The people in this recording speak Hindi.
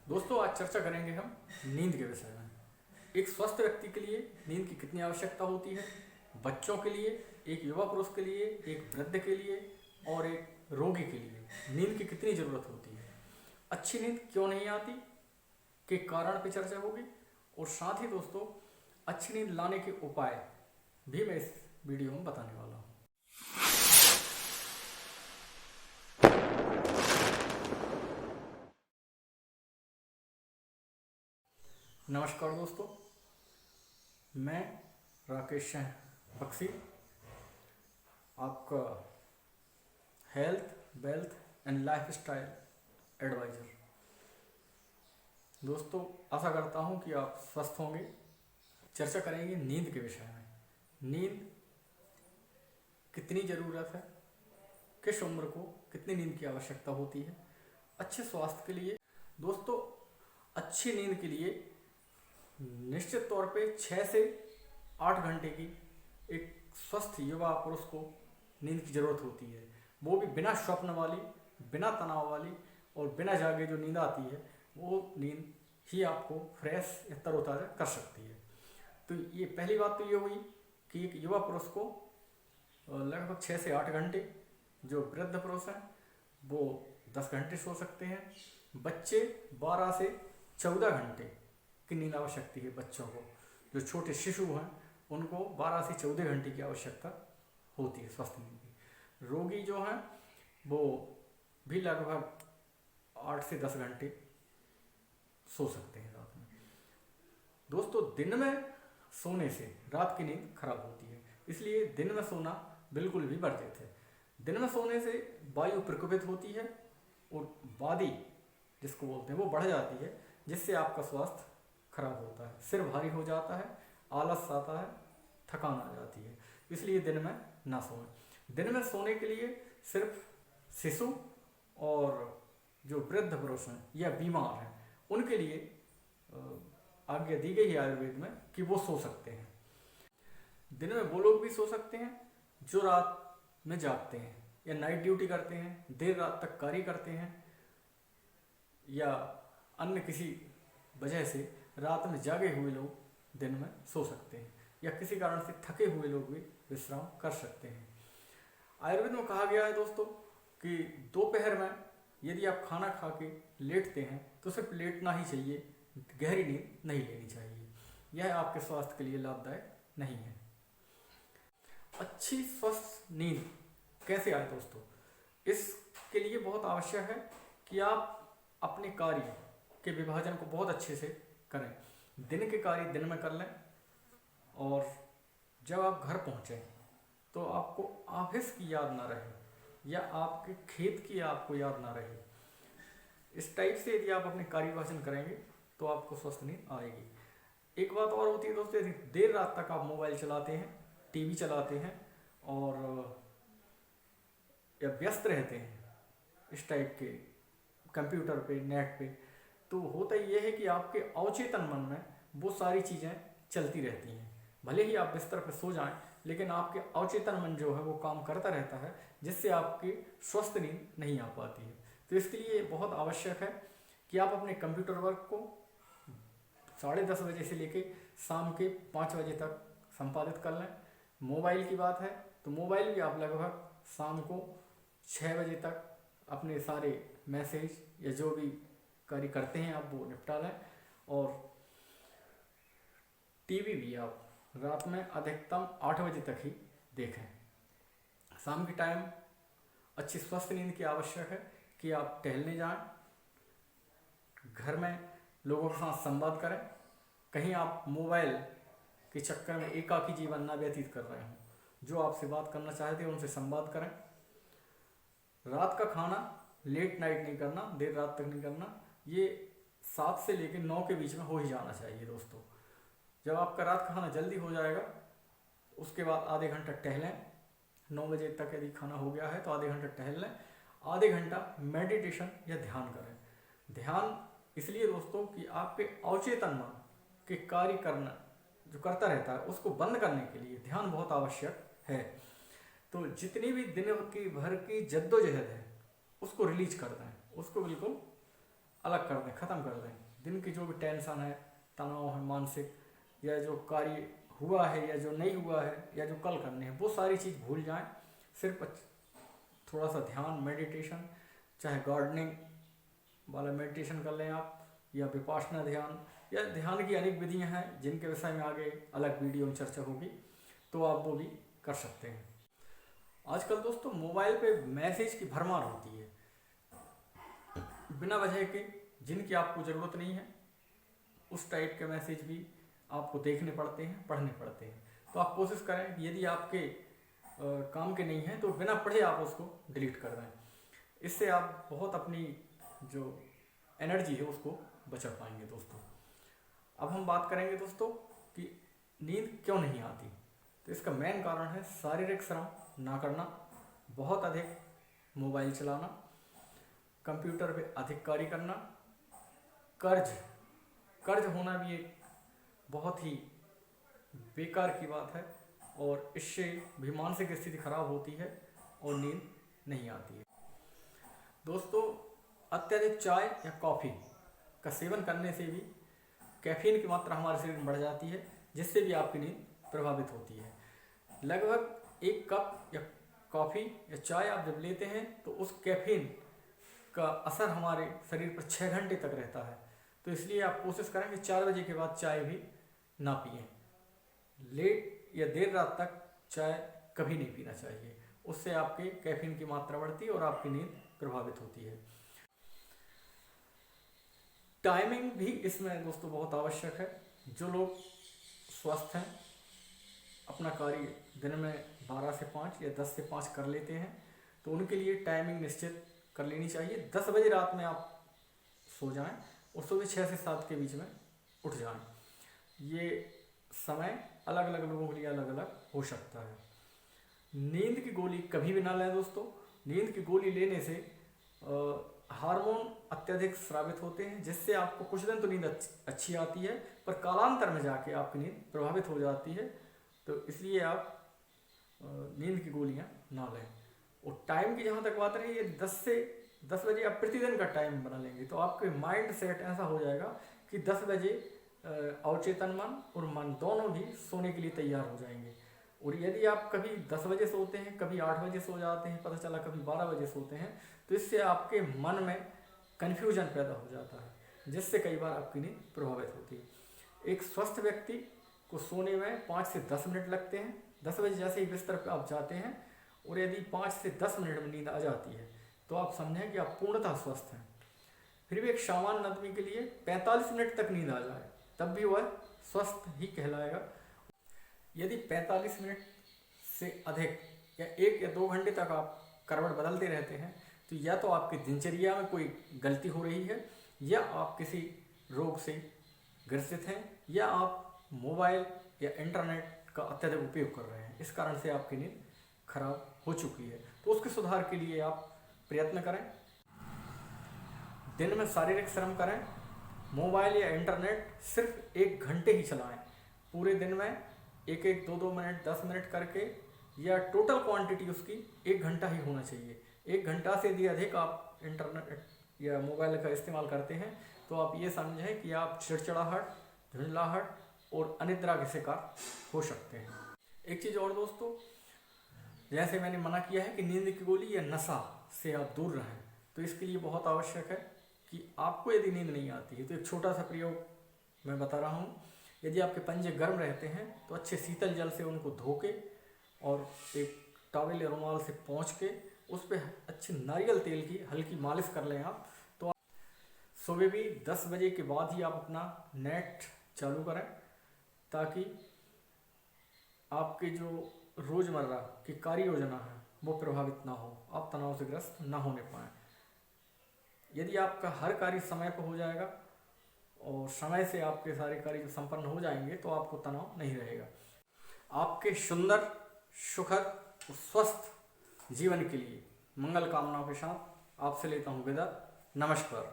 दोस्तों आज चर्चा करेंगे हम नींद के विषय में। एक स्वस्थ व्यक्ति के लिए नींद की कितनी आवश्यकता होती है, बच्चों के लिए, एक युवा पुरुष के लिए, एक वृद्ध के लिए और एक रोगी के लिए नींद की कितनी ज़रूरत होती है, अच्छी नींद क्यों नहीं आती के कारण पे चर्चा होगी। और साथ ही दोस्तों अच्छी नींद लाने के उपाय भी मैं इस वीडियो में बताने वाला हूँ। नमस्कार दोस्तों, मैं राकेश बख्शी, आपका health, wealth and lifestyle adviser. दोस्तों आशा करता हूँ कि आप स्वस्थ होंगे। चर्चा करेंगे नींद के विषय में। नींद कितनी ज़रूरत है, किस उम्र को कितनी नींद की आवश्यकता होती है अच्छे स्वास्थ्य के लिए। दोस्तों अच्छी नींद के लिए निश्चित तौर पे 6 से 8 घंटे की एक स्वस्थ युवा पुरुष को नींद की ज़रूरत होती है, वो भी बिना स्वप्न वाली, बिना तनाव वाली और बिना जागे जो नींद आती है वो नींद ही आपको फ्रेश या तरोताज़ा कर सकती है। तो ये पहली बात तो ये हुई कि एक युवा पुरुष को लगभग 6 से 8 घंटे, जो वृद्ध पुरुष हैं वो 10 घंटे सो सकते हैं, बच्चे 12 से 14 घंटे की नींद आवश्यकता है। बच्चों को, जो छोटे शिशु हैं उनको 12 से 14 घंटे की आवश्यकता होती है स्वस्थ नींद की। रोगी जो हैं वो भी लगभग 8 से 10 घंटे सो सकते हैं रात में। दोस्तों दिन में सोने से रात की नींद खराब होती है, इसलिए दिन में सोना बिल्कुल भी वर्जित है। दिन में सोने से वायु प्रकोपित होती है और वादी जिसको बोलते हैं वो बढ़ जाती है, जिससे आपका स्वास्थ्य खराब होता है, सिर भारी हो जाता है, आलस आता है, थकान आ जाती है। इसलिए दिन में ना सोएं। दिन में सोने के लिए सिर्फ शिशु और जो वृद्ध पुरुष हैं या बीमार हैं उनके लिए आज्ञा दी गई है आयुर्वेद में कि वो सो सकते हैं। दिन में वो लोग भी सो सकते हैं जो रात में जागते हैं या नाइट ड्यूटी करते हैं, देर रात तक कार्य करते हैं या अन्य किसी वजह से रात में जागे हुए लोग दिन में सो सकते हैं, या किसी कारण से थके हुए लोग भी विश्राम कर सकते हैं। आयुर्वेद में कहा गया है दोस्तों कि दोपहर में यदि आप खाना खा के लेटते हैं तो सिर्फ लेटना ही चाहिए, गहरी नींद नहीं लेनी चाहिए। यह आपके स्वास्थ्य के लिए लाभदायक नहीं है। अच्छी स्वस्थ नींद कैसे आए दोस्तों, इसके लिए बहुत आवश्यक है कि आप अपने कार्य के विभाजन को बहुत अच्छे से करें। दिन के कार्य दिन में कर लें और जब आप घर पहुँचें तो आपको ऑफिस की याद ना रहे या आपके खेत की आपको याद ना रहे। इस टाइप से यदि आप अपने कार्य विभाजन करेंगे तो आपको स्वस्थ नींद आएगी। एक बात और होती है दोस्तों, यदि देर रात तक आप मोबाइल चलाते हैं, टीवी चलाते हैं और या व्यस्त रहते हैं इस टाइप के कंप्यूटर पे, नेट पे, तो होता यह है कि आपके अवचेतन मन में वो सारी चीज़ें चलती रहती हैं। भले ही आप बिस्तर पर सो जाएं, लेकिन आपके अवचेतन मन जो है वो काम करता रहता है, जिससे आपकी स्वस्थ नींद नहीं आ पाती है। तो इसके लिए बहुत आवश्यक है कि आप अपने कंप्यूटर वर्क को 10:30 बजे से लेके शाम के 5 बजे तक संपादित कर लें। मोबाइल की बात है तो मोबाइल भी आप लगभग शाम को 6 बजे तक अपने सारे मैसेज या जो भी कार्य करते हैं आप वो निपटा लें। और टीवी भी आप रात में अधिकतम 8 बजे तक ही देखें। शाम के टाइम अच्छी स्वस्थ नींद की आवश्यक है कि आप टहलने जाएं, घर में लोगों के साथ संवाद करें, कहीं आप मोबाइल के चक्कर में एकाकी जीवन ना व्यतीत कर रहे हों। जो आपसे बात करना चाहते हैं उनसे संवाद करें। रात का खाना लेट नाइट नहीं करना, देर रात तक नहीं करना, ये 7 से लेकर 9 के बीच में हो ही जाना चाहिए दोस्तों। जब आपका रात का खाना जल्दी हो जाएगा उसके बाद आधे घंटा टहलें। 9 बजे तक यदि खाना हो गया है तो आधे घंटा टहल लें, आधे घंटा मेडिटेशन या ध्यान करें। ध्यान इसलिए दोस्तों कि आपके अवचेतन मन के कार्य करना जो करता रहता है उसको बंद करने के लिए ध्यान बहुत आवश्यक है। तो जितनी भी दिन की भर की जद्दोजहद है उसको रिलीज कर दें, उसको बिल्कुल अलग कर दें, ख़त्म कर दें। दिन की जो भी टेंशन है, तनाव है मानसिक, या जो कार्य हुआ है या जो नहीं हुआ है या जो कल करने हैं, वो सारी चीज़ भूल जाएं। सिर्फ थोड़ा सा ध्यान, मेडिटेशन, चाहे गार्डनिंग वाला मेडिटेशन कर लें आप, या विपासना ध्यान, या ध्यान की अनेक विधियां हैं जिनके विषय में आगे अलग वीडियो में चर्चा होगी, तो आप वो भी कर सकते हैं। आजकल दोस्तों मोबाइल पे मैसेज की भरमार होती है, बिना वजह के, जिनकी आपको ज़रूरत नहीं है, उस टाइप के मैसेज भी आपको देखने पड़ते हैं, पढ़ने पड़ते हैं। तो आप कोशिश करें कि यदि आपके काम के नहीं हैं तो बिना पढ़े आप उसको डिलीट कर दें। इससे आप बहुत अपनी जो एनर्जी है उसको बचा पाएंगे दोस्तों। अब हम बात करेंगे दोस्तों कि नींद क्यों नहीं आती। तो इसका मेन कारण है शारीरिक श्रम ना करना, बहुत अधिक मोबाइल चलाना, कंप्यूटर पे अधिक कार्य करना, कर्ज होना भी एक बहुत ही बेकार की बात है, और इससे भी मानसिक स्थिति खराब होती है और नींद नहीं आती है। दोस्तों अत्यधिक चाय या कॉफ़ी का सेवन करने से भी कैफीन की मात्रा हमारे शरीर में बढ़ जाती है, जिससे भी आपकी नींद प्रभावित होती है। लगभग 1 कप या कॉफ़ी या चाय आप जब लेते हैं तो उस कैफीन का असर हमारे शरीर पर 6 घंटे तक रहता है। तो इसलिए आप कोशिश करें कि 4 बजे के बाद चाय भी ना पिएं। लेट या देर रात तक चाय कभी नहीं पीना चाहिए, उससे आपके कैफीन की मात्रा बढ़ती है और आपकी नींद प्रभावित होती है। टाइमिंग भी इसमें दोस्तों बहुत आवश्यक है। जो लोग स्वस्थ हैं, अपना कार्य दिन में 12 से 5 या 10 से 5 कर लेते हैं, तो उनके लिए टाइमिंग निश्चित कर लेनी चाहिए। 10 बजे रात में आप सो जाएं और सुबह 6 से 7 के बीच में उठ जाएं। ये समय अलग अलग लोगों के लिए अलग अलग हो सकता है। नींद की गोली कभी भी ना लें दोस्तों। नींद की गोली लेने से हार्मोन अत्यधिक स्रावित होते हैं, जिससे आपको कुछ दिन तो नींद अच्छी आती है, पर कालांतर में जाके आपकी नींद प्रभावित हो जाती है। तो इसलिए आप नींद की गोलियां ना लें। और टाइम की जहाँ तक बात रही है, 10 बजे आप प्रतिदिन का टाइम बना लेंगे तो आपके माइंड सेट ऐसा हो जाएगा कि 10 बजे अवचेतन मन और मन दोनों भी सोने के लिए तैयार हो जाएंगे। और यदि आप कभी 10 बजे सोते हैं, कभी 8 बजे सो जाते हैं, पता चला कभी 12 बजे सोते हैं, तो इससे आपके मन में कन्फ्यूजन पैदा हो जाता है, जिससे कई बार आपकी नींद प्रभावित होती है। एक स्वस्थ व्यक्ति को सोने में 5 से 10 मिनट लगते हैं। 10 बजे जैसे ही बिस्तर पर आप जाते हैं और यदि 5 से 10 मिनट में नींद आ जाती है तो आप समझें कि आप पूर्णतः स्वस्थ हैं। फिर भी एक सामान्य आदमी के लिए 45 मिनट तक नींद आ जाए तब भी वह स्वस्थ ही कहलाएगा। यदि 45 मिनट से अधिक या 1 या 2 घंटे तक आप करवट बदलते रहते हैं तो या तो आपकी दिनचर्या में कोई गलती हो रही है, या आप किसी रोग से ग्रसित हैं, या आप मोबाइल या इंटरनेट का अत्यधिक उपयोग कर रहे हैं। इस कारण से आपकी नींद खराब हो चुकी है। तो उसके सुधार के लिए आप प्रयत्न करें, दिन में शारीरिक श्रम करें, मोबाइल या इंटरनेट सिर्फ 1 घंटे ही चलाएं। पूरे दिन में 1-1, 2-2 मिनट, 10 मिनट करके, या टोटल क्वांटिटी उसकी 1 घंटा ही होना चाहिए। 1 घंटा से यदि अधिक आप इंटरनेट या मोबाइल का इस्तेमाल करते हैं तो आप ये समझें कि आप चिड़चिड़ाहट, झुंझलाहट और अनिद्रा के शिकार हो सकते हैं। एक चीज़ और दोस्तों, जैसे मैंने मना किया है कि नींद की गोली या नशा से आप दूर रहें, तो इसके लिए बहुत आवश्यक है कि आपको यदि नींद नहीं आती है तो एक छोटा सा प्रयोग मैं बता रहा हूँ। यदि आपके पंजे गर्म रहते हैं तो अच्छे शीतल जल से उनको धो के और एक टॉवेल या रुमाल से पोंछ के उस पर अच्छे नारियल तेल की हल्की मालिश कर लें आप। तो सुबह भी 10 बजे के बाद ही आप अपना नेट चालू करें, ताकि आपके जो रोज़मर्रा की कार्य योजना है वो प्रभावित ना हो, आप तनाव से ग्रस्त ना होने पाएँ। यदि आपका हर कार्य समय पर हो जाएगा और समय से आपके सारे कार्य जो संपन्न हो जाएंगे तो आपको तनाव नहीं रहेगा। आपके सुंदर, सुखद और स्वस्थ जीवन के लिए मंगल कामनाओं के साथ आपसे लेता हूँ विदा। नमस्कार।